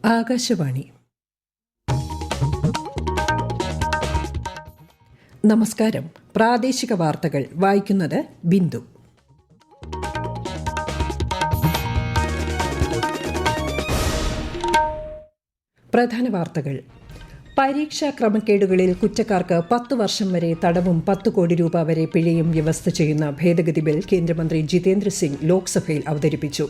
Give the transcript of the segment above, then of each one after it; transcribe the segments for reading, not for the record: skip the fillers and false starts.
ആകാശവാണി. നമസ്കാരം. പ്രാദേശിക വാർത്തകൾ വായിക്കുന്നത് ബിന്ദു. പ്രധാന വാർത്തകൾ. പരീക്ഷാ ക്രമക്കേടുകളിൽ കുറ്റക്കാർക്ക് 10 വർഷം വരെ തടവും 10 കോടി രൂപ വരെ പിഴയും വ്യവസ്ഥ ചെയ്യുന്ന ഭേദഗതി ബിൽ കേന്ദ്രമന്ത്രി ജിതേന്ദ്ര സിംഗ് ലോക്സഭയിൽ അവതരിപ്പിച്ചു.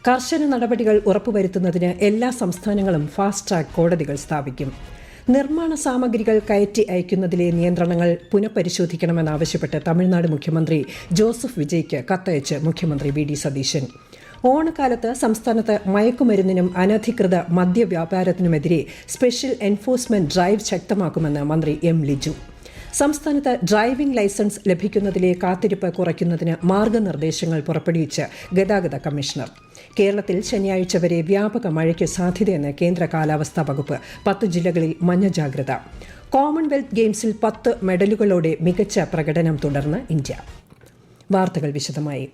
കർശന നടപടികൾ ഉറപ്പുവരുത്തുന്നതിന് എല്ലാ സംസ്ഥാനങ്ങളും ഫാസ്റ്റ് ട്രാക്ക് കോടതികൾ സ്ഥാപിക്കും. നിർമ്മാണ സാമഗ്രികൾ കയറ്റി അയക്കുന്നതിലെ നിയന്ത്രണങ്ങൾ പുനഃപരിശോധിക്കണമെന്നാവശ്യപ്പെട്ട് തമിഴ്നാട് മുഖ്യമന്ത്രി ജോസഫ് വിജയ്ക്ക് കത്തയച്ച് മുഖ്യമന്ത്രി വി.ഡി. സതീശൻ. ഓണക്കാലത്ത് സംസ്ഥാനത്ത് മയക്കുമരുന്നിനും അനധികൃത മദ്യവ്യാപാരത്തിനുമെതിരെ സ്പെഷ്യൽ എൻഫോഴ്സ്മെന്റ് ഡ്രൈവ് ശക്തമാക്കുമെന്ന് മന്ത്രി എം. ലിജു. സംസ്ഥാനത്ത് ഡ്രൈവിംഗ് ലൈസൻസ് ലഭിക്കുന്നതിലെ കാത്തിരിപ്പ് കുറയ്ക്കുന്നതിന് മാർഗനിർദ്ദേശങ്ങൾ പുറപ്പെടുവിച്ച് ഗതാഗത കമ്മീഷണർ. കേരളത്തിൽ ശനിയാഴ്ച വരെ വ്യാപക മഴയ്ക്ക് സാധ്യതയെന്ന് കേന്ദ്ര കാലാവസ്ഥാ വകുപ്പ്. 10 ജില്ലകളിൽ മഞ്ഞ ജാഗ്രത. കോമൺവെൽത്ത് ഗെയിംസിൽ 10 മെഡലുകളോടെ മികച്ച പ്രകടനം തുടർന്ന് ഇന്ത്യ. വാർത്തകൾ വിശദമായി.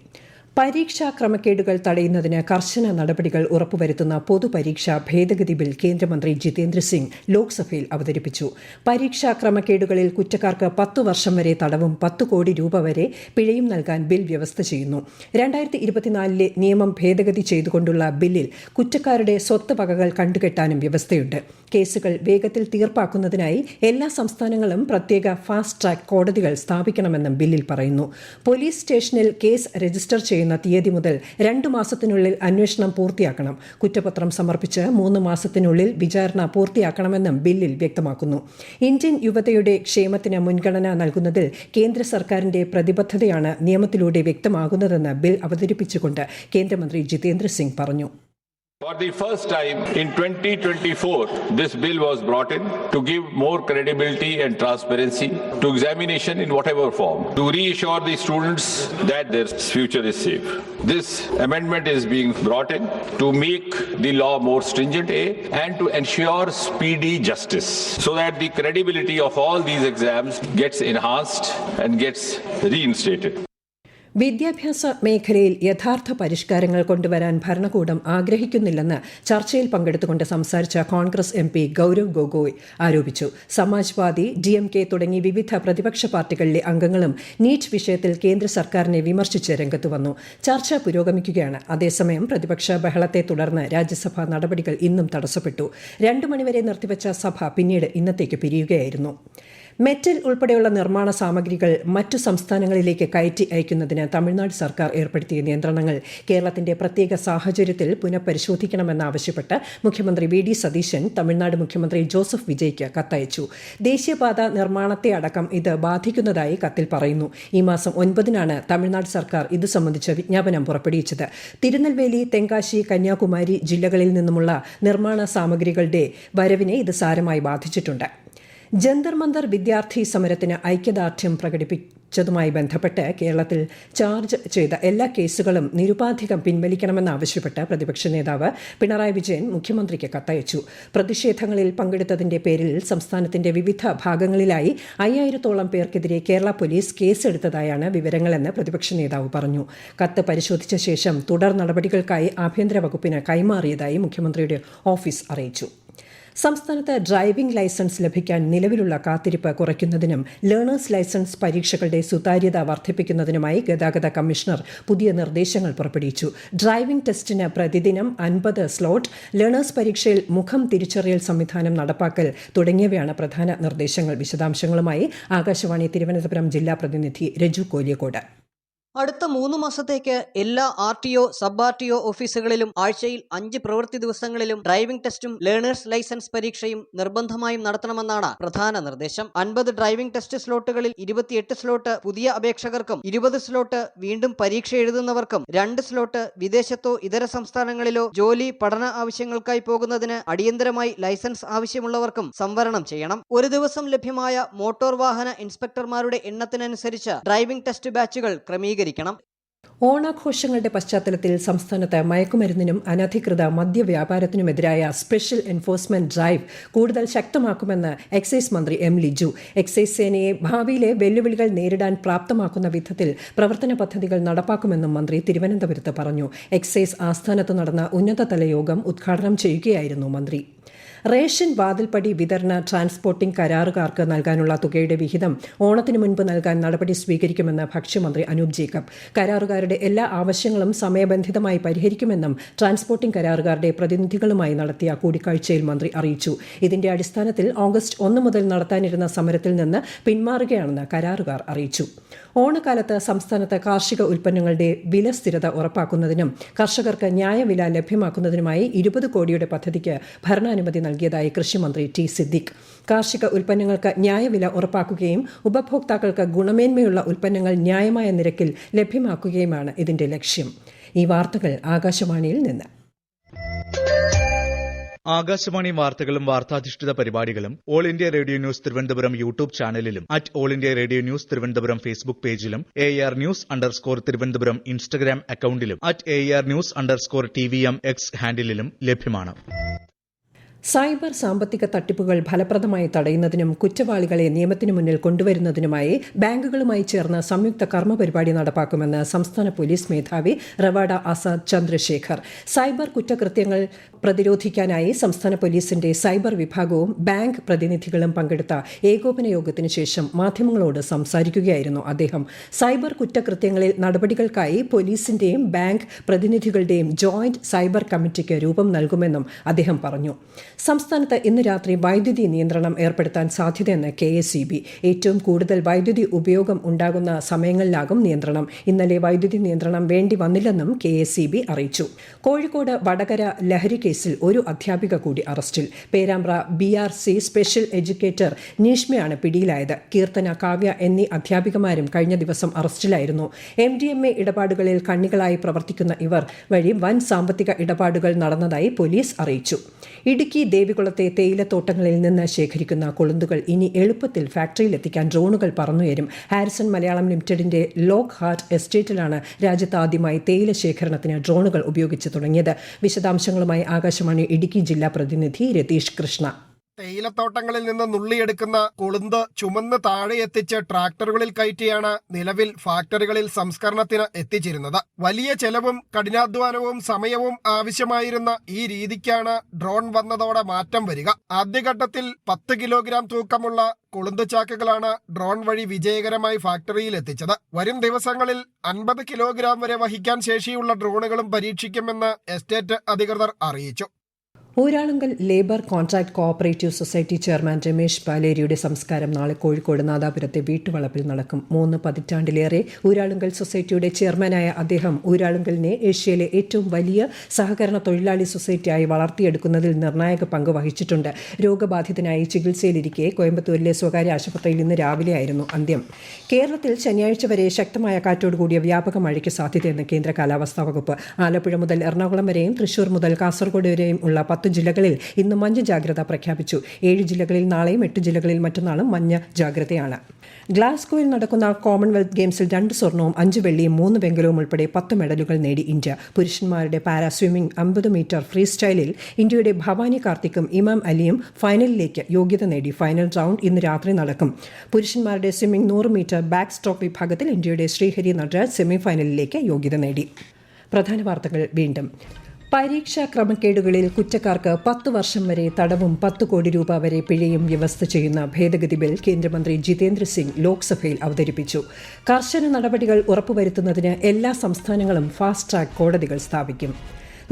പരീക്ഷാ ക്രമക്കേടുകൾ തടയുന്നതിന് കർശന നടപടികൾ ഉറപ്പുവരുത്തുന്ന പൊതുപരീക്ഷാ ഭേദഗതി ബിൽ കേന്ദ്രമന്ത്രി ജിതേന്ദ്ര സിംഗ് ലോക്സഭയിൽ അവതരിപ്പിച്ചു. പരീക്ഷാ ക്രമക്കേടുകളിൽ കുറ്റക്കാർക്ക് 10 വർഷം വരെ തടവും 10 കോടി രൂപ വരെ പിഴയും നൽകാൻ ബിൽ വ്യവസ്ഥ ചെയ്യുന്നു. 2024 നിയമം ഭേദഗതി ചെയ്തുകൊണ്ടുള്ള ബില്ലിൽ കുറ്റക്കാരുടെ സ്വത്ത് വകകൾ കണ്ടുകെട്ടാനും വ്യവസ്ഥയുണ്ട്. കേസുകൾ വേഗത്തിൽ തീർപ്പാക്കുന്നതിനായി എല്ലാ സംസ്ഥാനങ്ങളും പ്രത്യേക ഫാസ്റ്റ് ട്രാക്ക് കോടതികൾ സ്ഥാപിക്കണമെന്നും ബില്ലിൽ പറയുന്നു. പോലീസ് സ്റ്റേഷനിൽ കേസ് രജിസ്റ്റർ ചെയ്യുന്ന തീയതി മുതൽ 2 മാസത്തിനുള്ളിൽ അന്വേഷണം പൂർത്തിയാക്കണം. കുറ്റപത്രം സമർപ്പിച്ച് 3 മാസത്തിനുള്ളിൽ വിചാരണ പൂർത്തിയാക്കണമെന്നും ബില്ലിൽ വ്യക്തമാക്കുന്നു. ഇന്ത്യൻ യുവതയുടെ ക്ഷേമത്തിന് മുൻഗണന നൽകുന്നതിൽ കേന്ദ്ര സർക്കാരിന്റെ പ്രതിബദ്ധതയാണ് നിയമത്തിലൂടെ വ്യക്തമാകുന്നതെന്ന് ബിൽ അവതരിപ്പിച്ചുകൊണ്ട് കേന്ദ്രമന്ത്രി ജിതേന്ദ്ര സിംഗ് പറഞ്ഞു. For the first time in 2024, this bill was brought in to give more credibility and transparency to examination in whatever form, to reassure the students that their future is safe. This amendment is being brought in to make the law more stringent and to ensure speedy justice so that the credibility of all these exams gets enhanced and gets reinstated. വിദ്യാഭ്യാസ മേഖലയിൽ യഥാർത്ഥ പരിഷ്കാരങ്ങൾ കൊണ്ടുവരാൻ ഭരണകൂടം ആഗ്രഹിക്കുന്നില്ലെന്ന് ചർച്ചയിൽ പങ്കെടുത്തുകൊണ്ട് സംസാരിച്ച Congress MP Gaurav Gogoi ആരോപിച്ചു. സമാജ്വാദി, DMK തുടങ്ങി വിവിധ പ്രതിപക്ഷ പാർട്ടികളിലെ അംഗങ്ങളും നീറ്റ് വിഷയത്തിൽ കേന്ദ്ര സർക്കാരിനെ വിമർശിച്ച് രംഗത്തു വന്നു. ചർച്ച പുരോഗമിക്കുകയാണ്. അതേസമയം പ്രതിപക്ഷ ബഹളത്തെ തുടർന്ന് രാജ്യസഭാ നടപടികൾ ഇന്നും തടസ്സപ്പെട്ടു. 2 മണിവരെ നിർത്തിവച്ച സഭ പിന്നീട് ഇന്നത്തേക്ക് പിരിയുകയായിരുന്നു. മെറ്റൽ ഉൾപ്പെടെയുള്ള നിർമ്മാണ സാമഗ്രികൾ മറ്റു സംസ്ഥാനങ്ങളിലേക്ക് കയറ്റി അയക്കുന്നതിന് തമിഴ്നാട് സർക്കാർ ഏർപ്പെടുത്തിയ നിയന്ത്രണങ്ങൾ കേരളത്തിന്റെ പ്രത്യേക സാഹചര്യത്തിൽ പുനഃപരിശോധിക്കണമെന്നാവശ്യപ്പെട്ട് മുഖ്യമന്ത്രി വി.ഡി. സതീശൻ തമിഴ്നാട് മുഖ്യമന്ത്രി ജോസഫ് വിജയ്ക്ക് കത്തയച്ചു. ദേശീയപാത നിർമ്മാണത്തെ അടക്കം ഇത് ബാധിക്കുന്നതായി കത്തിൽ പറയുന്നു. ഈ മാസം 9-നാണ് തമിഴ്നാട് സർക്കാർ ഇത് സംബന്ധിച്ച വിജ്ഞാപനം പുറപ്പെടുവിച്ചത്. തിരുനെൽവേലി, തെങ്കാശി, കന്യാകുമാരി ജില്ലകളിൽ നിന്നുമുള്ള നിർമ്മാണ സാമഗ്രികളുടെ വരവിനെ ഇത് സാരമായി ബാധിച്ചിട്ടുണ്ട്. ജന്തർ മന്തർ വിദ്യാർത്ഥി സമരത്തിന് ഐക്യദാർഢ്യം പ്രകടിപ്പിച്ചതുമായി ബന്ധപ്പെട്ട് കേരളത്തിൽ ചാർജ് ചെയ്ത എല്ലാ കേസുകളും നിരുപാധികം പിൻവലിക്കണമെന്നാവശ്യപ്പെട്ട് പ്രതിപക്ഷ നേതാവ് പിണറായി വിജയൻ മുഖ്യമന്ത്രിക്ക് കത്തയച്ചു. പ്രതിഷേധങ്ങളിൽ പങ്കെടുത്തതിന്റെ പേരിൽ സംസ്ഥാനത്തിന്റെ വിവിധ ഭാഗങ്ങളിലായി 5000-ഓളം പേർക്കെതിരെ കേരള പോലീസ് കേസെടുത്തതായാണ് വിവരങ്ങളെന്ന് പ്രതിപക്ഷ നേതാവ് പറഞ്ഞു. കത്ത് പരിശോധിച്ച ശേഷം തുടർ നടപടികൾക്കായി ആഭ്യന്തര വകുപ്പിന് കൈമാറിയതായി മുഖ്യമന്ത്രിയുടെ ഓഫീസ് അറിയിച്ചു. സംസ്ഥാനത്ത് ഡ്രൈവിംഗ് ലൈസൻസ് ലഭിക്കാൻ നിലവിലുള്ള കാത്തിരിപ്പ് കുറയ്ക്കുന്നതിനും ലേണേഴ്സ് ലൈസൻസ് പരീക്ഷകളുടെ സുതാര്യത വർദ്ധിപ്പിക്കുന്നതിനുമായി ഗതാഗത കമ്മീഷണർ പുതിയ നിർദ്ദേശങ്ങൾ പുറപ്പെടുവിച്ചു. ഡ്രൈവിംഗ് ടെസ്റ്റിന് പ്രതിദിനം 50 സ്ലോട്ട്, ലേണേഴ്സ് പരീക്ഷയിൽ മുഖം തിരിച്ചറിയൽ സംവിധാനം നടപ്പാക്കൽ തുടങ്ങിയവയാണ് പ്രധാന നിർദ്ദേശങ്ങൾ. വിശദാംശങ്ങളുമായി ആകാശവാണി തിരുവനന്തപുരം ജില്ലാ പ്രതിനിധി രജു കോലിയക്കോട്. അടുത്ത 3 മാസത്തേക്ക് എല്ലാ RTO, സബ് RTO ഓഫീസുകളിലും ആഴ്ചയിൽ 5 പ്രവൃത്തി ദിവസങ്ങളിലും ഡ്രൈവിംഗ് ടെസ്റ്റും ലേണേഴ്സ് ലൈസൻസ് പരീക്ഷയും നിർബന്ധമായും നടത്തണമെന്നാണ് പ്രധാന നിർദ്ദേശം. 50 ഡ്രൈവിംഗ് ടെസ്റ്റ് സ്ലോട്ടുകളിൽ 28 സ്ലോട്ട് പുതിയ അപേക്ഷകർക്കും 20 സ്ലോട്ട് വീണ്ടും പരീക്ഷ എഴുതുന്നവർക്കും 2 സ്ലോട്ട് വിദേശത്തോ ഇതര സംസ്ഥാനങ്ങളിലോ ജോലി, പഠന ആവശ്യങ്ങൾക്കായി പോകുന്നതിന് അടിയന്തരമായി ലൈസൻസ് ആവശ്യമുള്ളവർക്കും സംവരണം ചെയ്യണം. ഒരു ദിവസം ലഭ്യമായ മോട്ടോർ വാഹന ഇൻസ്പെക്ടർമാരുടെ എണ്ണത്തിനനുസരിച്ച് ഡ്രൈവിംഗ് ടെസ്റ്റ് ബാച്ചുകൾ ക്രമീകരിക്കണം. ഓണാഘോഷങ്ങളുടെ പശ്ചാത്തലത്തിൽ സംസ്ഥാനത്ത് മയക്കുമരുന്നിനും അനധികൃത മദ്യവ്യാപാരത്തിനുമെതിരായ സ്പെഷ്യൽ എൻഫോഴ്സ്മെന്റ് ഡ്രൈവ് കൂടുതൽ ശക്തമാക്കുമെന്ന് എക്സൈസ് മന്ത്രി എം ലിജു. എക്സൈസ് സേനയെ ഭാവിയിലെ വെല്ലുവിളികൾ നേരിടാൻ പ്രാപ്തമാക്കുന്ന വിധത്തിൽ പ്രവർത്തന പദ്ധതികൾ നടപ്പാക്കുമെന്നും മന്ത്രി തിരുവനന്തപുരത്ത് പറഞ്ഞു. എക്സൈസ് ആസ്ഥാനത്ത് നടന്ന ഉന്നതതല യോഗം ഉദ്ഘാടനം ചെയ്യുകയായിരുന്നു മന്ത്രി. റേഷൻ വാതിൽപ്പടി വിതരണ ട്രാൻസ്പോർട്ടിംഗ് കരാറുകാർക്ക് നൽകാനുള്ള തുകയുടെ വിഹിതം ഓണത്തിന് മുൻപ് നൽകാൻ നടപടി സ്വീകരിക്കുമെന്ന് ഭക്ഷ്യമന്ത്രി അനൂപ് ജേക്കബ്. കരാറുകാരുടെ എല്ലാ ആവശ്യങ്ങളും സമയബന്ധിതമായി പരിഹരിക്കുമെന്നും ട്രാൻസ്പോർട്ടിംഗ് കരാറുകാരുടെ പ്രതിനിധികളുമായി നടത്തിയ കൂടിക്കാഴ്ചയിൽ മന്ത്രി അറിയിച്ചു. ഇതിന്റെ അടിസ്ഥാനത്തിൽ ഓഗസ്റ്റ് 1 മുതൽ നടത്താനിരുന്ന സമരത്തിൽ നിന്ന് പിന്മാറുകയാണെന്ന് കരാറുകാർ അറിയിച്ചു. ഓണക്കാലത്ത് സംസ്ഥാനത്ത് കാർഷിക ഉൽപ്പന്നങ്ങളുടെ വില സ്ഥിരത ഉറപ്പാക്കുന്നതിനും കർഷകർക്ക് ന്യായവില ലഭ്യമാക്കുന്നതിനുമായി 20 കോടിയുടെ പദ്ധതിക്ക് ഭരണാനുമതി നൽകിയതായി കൃഷിമന്ത്രി ടി സിദ്ദിഖ്. കാർഷിക ഉൽപ്പന്നങ്ങൾക്ക് ന്യായവില ഉറപ്പാക്കുകയും ഉപഭോക്താക്കൾക്ക് ഗുണമേന്മയുള്ള ഉൽപ്പന്നങ്ങൾ ന്യായമായ നിരക്കിൽ ലഭ്യമാക്കുകയുമാണ് ഇതിന്റെ ലക്ഷ്യം. ഈ വാർത്തകൾ ആകാശവാണിയിൽ നിന്ന്. ആകാശവാണി വാർത്തകളും വാർത്താധിഷ്ഠിത പരിപാടികളും All India Radio News Thiruvananthapuram YouTube ചാനലിലും All India Radio News Thiruvananthapuram Facebook പേജിലും AR News_ തിരുവനന്തപുരം ഇൻസ്റ്റഗ്രാം അക്കൌണ്ടിലും AR News_TVM X ഹാൻഡിലും ലഭ്യമാണ്. സൈബർ സാമ്പത്തിക തട്ടിപ്പുകൾ ഫലപ്രദമായി തടയുന്നതിനും കുറ്റവാളികളെ നിയമത്തിന് മുന്നിൽ കൊണ്ടുവരുന്നതിനുമായി ബാങ്കുകളുമായി ചേർന്ന് സംയുക്ത കർമ്മ പരിപാടി നടപ്പാക്കുമെന്ന് സംസ്ഥാന പോലീസ് മേധാവി റവാഡ ആസാദ് ചന്ദ്രശേഖർ. സൈബർ കുറ്റകൃത്യങ്ങൾ പ്രതിരോധിക്കാനായി സംസ്ഥാന പോലീസിന്റെ സൈബർ വിഭാഗവും ബാങ്ക് പ്രതിനിധികളും പങ്കെടുത്ത ഏകോപന യോഗത്തിന് ശേഷം മാധ്യമങ്ങളോട് സംസാരിക്കുകയായിരുന്നു അദ്ദേഹം. സൈബർ കുറ്റകൃത്യങ്ങളിൽ നടപടികൾക്കായി പോലീസിന്റെയും ബാങ്ക് പ്രതിനിധികളുടെയും ജോയിന്റ് സൈബർ കമ്മിറ്റിക്ക് രൂപം നൽകുമെന്നും അദ്ദേഹം പറഞ്ഞു. സംസ്ഥാനത്ത് ഇന്ന് രാത്രി വൈദ്യുതി നിയന്ത്രണം ഏർപ്പെടുത്താൻ സാധ്യതയെന്ന് KSEB. ഏറ്റവും കൂടുതൽ വൈദ്യുതി ഉപയോഗം ഉണ്ടാകുന്ന സമയങ്ങളിലാകും നിയന്ത്രണം. ഇന്നലെ വൈദ്യുതി നിയന്ത്രണം വേണ്ടി വന്നില്ലെന്നും KSEB അറിയിച്ചു. കോഴിക്കോട് വടകര ലഹരി കേസിൽ ഒരു അധ്യാപിക കൂടി അറസ്റ്റിൽ. പേരാമ്പ്ര BRC സ്പെഷ്യൽ എഡ്യൂക്കേറ്റർ നീഷ്മയാണ് പിടിയിലായത്. കീർത്തന, കാവ്യ എന്നീ അധ്യാപികമാരും കഴിഞ്ഞ ദിവസം അറസ്റ്റിലായിരുന്നു. MDMA ഇടപാടുകളിൽ കണ്ണികളായി പ്രവർത്തിക്കുന്ന ഇവർ വഴി വൻ സാമ്പത്തിക ഇടപാടുകൾ നടന്നതായി പോലീസ് അറിയിച്ചു. ഇടുക്കി ദേവികുളത്തെ തേയിലത്തോട്ടങ്ങളിൽ നിന്ന് ശേഖരിക്കുന്ന കൊളുന്തുകൾ ഇനി എളുപ്പത്തിൽ ഫാക്ടറിയിലെത്തിക്കാൻ ഡ്രോണുകൾ പറന്നുയരും. ഹാരിസൺ മലയാളം ലിമിറ്റഡിന്റെ ലോക്ക് ഹാർട്ട് എസ്റ്റേറ്റിലാണ് രാജ്യത്ത് ആദ്യമായി തേയില ശേഖരണത്തിന് ഡ്രോണുകൾ ഉപയോഗിച്ച് തുടങ്ങിയത്. വിശദാംശങ്ങളുമായി ആകാശവാണി ഇടുക്കി ജില്ലാ പ്രതിനിധി രതീഷ് കൃഷ്ണ. തേയിലത്തോട്ടങ്ങളിൽ നിന്ന് നുള്ളിയെടുക്കുന്ന കൊളുന്ത് ചുമന്ന് താഴെ എത്തിച്ച് ട്രാക്ടറുകളിൽ കയറ്റിയാണ് നിലവിൽ ഫാക്ടറികളിൽ സംസ്കരണത്തിന് എത്തിച്ചിരുന്നത്. വലിയ ചെലവും കഠിനാധ്വാനവും സമയവും ആവശ്യമായിരുന്ന ഈ രീതിക്കാണ് ഡ്രോൺ വന്നതോടെ മാറ്റം വരിക. ആദ്യഘട്ടത്തിൽ 10 കിലോഗ്രാം തൂക്കമുള്ള കൊളുന്ത് ചാക്കുകളാണ് ഡ്രോൺ വഴി വിജയകരമായി ഫാക്ടറിയിൽ എത്തിച്ചത്. വരും ദിവസങ്ങളിൽ 50 കിലോഗ്രാം വരെ വഹിക്കാൻ ശേഷിയുള്ള ഡ്രോണുകളും പരീക്ഷിക്കുമെന്ന് എസ്റ്റേറ്റ് അധികൃതർ അറിയിച്ചു. Uralungal labour contract cooperative society chairman Ramesh പാലേരിയുടെ സംസ്കാരം നാളെ കോഴിക്കോട് നാദാപുരത്തെ വീട്ടുവളപ്പിൽ നടക്കും. 3 പതിറ്റാണ്ടിലേറെ ഊരാളുങ്കൽ സൊസൈറ്റിയുടെ ചെയർമാനായ അദ്ദേഹം ഊരാളുങ്കലിനെ ഏഷ്യയിലെ ഏറ്റവും വലിയ സഹകരണ തൊഴിലാളി സൊസൈറ്റിയായി വളർത്തിയെടുക്കുന്നതിൽ നിർണായക പങ്ക് വഹിച്ചിട്ടുണ്ട്. രോഗബാധിതനായി ചികിത്സയിലിരിക്കെ കോയമ്പത്തൂരിലെ സ്വകാര്യ ആശുപത്രിയിൽ ഇന്ന് രാവിലെയായിരുന്നു അന്ത്യം. കേരളത്തിൽ ശനിയാഴ്ച വരെ ശക്തമായ കാറ്റോടുകൂടിയ വ്യാപക മഴയ്ക്ക് സാധ്യതയെന്ന് കേന്ദ്ര കാലാവസ്ഥാ വകുപ്പ്. ആലപ്പുഴ മുതൽ എറണാകുളം വരെയും തൃശൂർ മുതൽ കാസർഗോഡ് വരെയും ഉള്ള 10 ജില്ലകളിൽ ഇന്ന് മഞ്ഞ ജാഗ്രത പ്രഖ്യാപിച്ചു. 7 ജില്ലകളിൽ നാളെയും 8 ജില്ലകളിൽ മറ്റന്നാളും മഞ്ഞ ജാഗ്രതയാണ്. ഗ്ലാസ്ഗോയിൽ നടക്കുന്ന കോമൺവെൽത്ത് ഗെയിംസിൽ 2 സ്വർണവും 5 വെള്ളിയും 3 വെങ്കലവും ഉൾപ്പെടെ 10 മെഡലുകൾ നേടി ഇന്ത്യ. പുരുഷന്മാരുടെ പാരാ സ്വിമ്മിംഗ് 50 മീറ്റർ ഫ്രീ സ്റ്റൈലിൽ ഇന്ത്യയുടെ ഭവാനി കാർത്തിക്കും ഇമാം അലിയും ഫൈനലിലേക്ക് യോഗ്യത നേടി. ഫൈനൽ റൗണ്ട് ഇന്ന് രാത്രി നടക്കും. പുരുഷന്മാരുടെ സ്വിമ്മിംഗ് 100 മീറ്റർ ബാക്ക് സ്ട്രോക്ക് വിഭാഗത്തിൽ ഇന്ത്യയുടെ ശ്രീഹരി നട്രാജ് സെമിഫൈനലിലേക്ക് യോഗ്യത നേടി. പ്രധാന വാർത്തകൾ വീണ്ടും. പരീക്ഷാ ക്രമക്കേടുകളിൽ കുറ്റക്കാർക്ക് 10 വർഷം വരെ തടവും 10 കോടി രൂപ വരെ പിഴയും വ്യവസ്ഥ ചെയ്യുന്ന ഭേദഗതി ബിൽ കേന്ദ്രമന്ത്രി ജിതേന്ദ്ര സിംഗ് ലോക്സഭയിൽ അവതരിപ്പിച്ചു. കർശന നടപടികൾ ഉറപ്പുവരുത്തുന്നതിന് എല്ലാ സംസ്ഥാനങ്ങളും ഫാസ്റ്റ് ട്രാക്ക് കോടതികൾ സ്ഥാപിക്കും.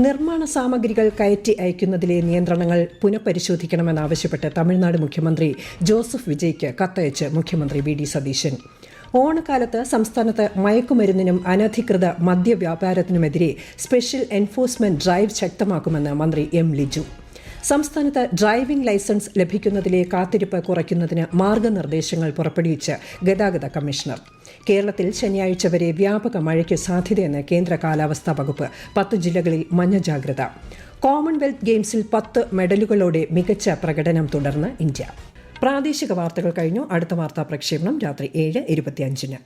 നിർമ്മാണ സാമഗ്രികൾ കയറ്റി അയക്കുന്നതിലെ നിയന്ത്രണങ്ങൾ പുനഃപരിശോധിക്കണമെന്നാവശ്യപ്പെട്ട് തമിഴ്നാട് മുഖ്യമന്ത്രി ജോസഫ് വിജയ്ക്ക് കത്തയച്ച് മുഖ്യമന്ത്രി വി ഡി സതീശൻ. ഓണക്കാലത്ത് സംസ്ഥാനത്ത് മയക്കുമരുന്നിനും അനധികൃത മദ്യവ്യാപാരത്തിനുമെതിരെ സ്പെഷ്യൽ എൻഫോഴ്സ്മെന്റ് ഡ്രൈവ് ശക്തമാക്കുമെന്ന് മന്ത്രി എം ലിജു. സംസ്ഥാനത്ത് ഡ്രൈവിംഗ് ലൈസൻസ് ലഭിക്കുന്നതിലെ കാത്തിരിപ്പ് കുറയ്ക്കുന്നതിന് മാർഗനിർദ്ദേശങ്ങൾ പുറപ്പെടുവിച്ച് ഗതാഗത കമ്മീഷണർ. കേരളത്തിൽ ശനിയാഴ്ച വരെ വ്യാപക മഴയ്ക്ക് സാധ്യതയെന്ന് കേന്ദ്ര കാലാവസ്ഥാ വകുപ്പ്. 10 ജില്ലകളിൽ മഞ്ഞ ജാഗ്രത. കോമൺവെൽത്ത് ഗെയിംസിൽ 10 മെഡലുകളോടെ മികച്ച പ്രകടനം തുടർന്ന് ഇന്ത്യ. പ്രാദേശിക വാർത്തകൾ കഴിഞ്ഞു. അടുത്ത വാർത്താ പ്രക്ഷേപണം രാത്രി 7:25.